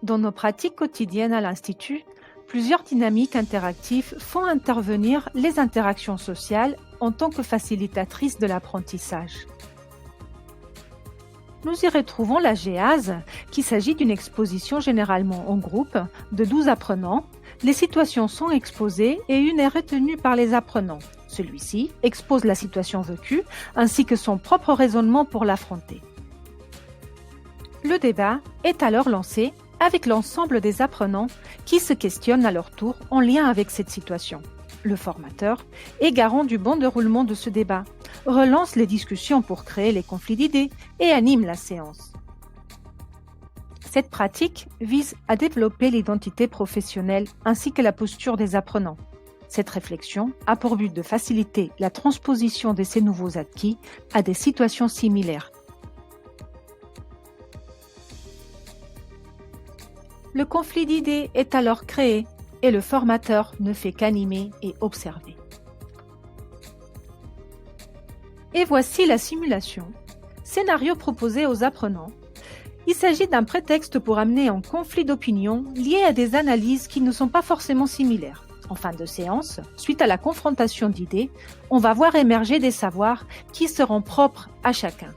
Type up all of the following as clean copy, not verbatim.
Dans nos pratiques quotidiennes à l'Institut, plusieurs dynamiques interactives font intervenir les interactions sociales en tant que facilitatrices de l'apprentissage. Nous y retrouvons la GEAS, qu'il s'agit d'une exposition généralement en groupe de 12 apprenants. Les situations sont exposées et une est retenue par les apprenants. Celui-ci expose la situation vécue ainsi que son propre raisonnement pour l'affronter. Le débat est alors lancé avec l'ensemble des apprenants qui se questionnent à leur tour en lien avec cette situation. Le formateur est garant du bon déroulement de ce débat, relance les discussions pour créer les conflits d'idées et anime la séance. Cette pratique vise à développer l'identité professionnelle ainsi que la posture des apprenants. Cette réflexion a pour but de faciliter la transposition de ces nouveaux acquis à des situations similaires. Le conflit d'idées est alors créé et le formateur ne fait qu'animer et observer. Et voici la simulation. Scénario proposé aux apprenants. Il s'agit d'un prétexte pour amener en conflit d'opinion lié à des analyses qui ne sont pas forcément similaires. En fin de séance, suite à la confrontation d'idées, on va voir émerger des savoirs qui seront propres à chacun.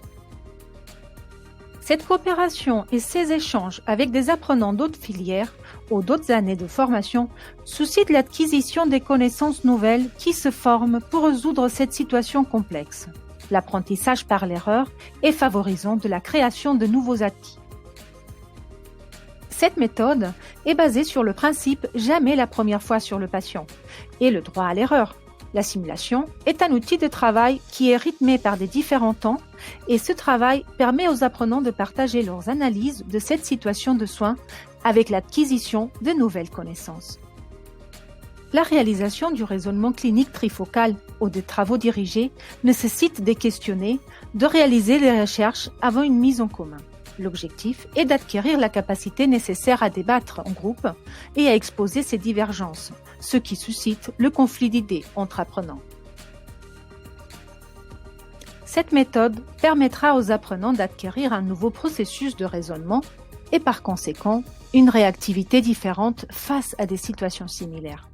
Cette coopération et ces échanges avec des apprenants d'autres filières ou d'autres années de formation suscitent l'acquisition des connaissances nouvelles qui se forment pour résoudre cette situation complexe, l'apprentissage par l'erreur et favorisant de la création de nouveaux acquis. Cette méthode est basée sur le principe « jamais la première fois sur le patient » et le droit à l'erreur. La simulation est un outil de travail qui est rythmé par des différents temps et ce travail permet aux apprenants de partager leurs analyses de cette situation de soins avec l'acquisition de nouvelles connaissances. La réalisation du raisonnement clinique trifocal ou des travaux dirigés nécessite de questionner, de réaliser des recherches avant une mise en commun. L'objectif est d'acquérir la capacité nécessaire à débattre en groupe et à exposer ces divergences, ce qui suscite le conflit d'idées entre apprenants. Cette méthode permettra aux apprenants d'acquérir un nouveau processus de raisonnement et par conséquent, une réactivité différente face à des situations similaires.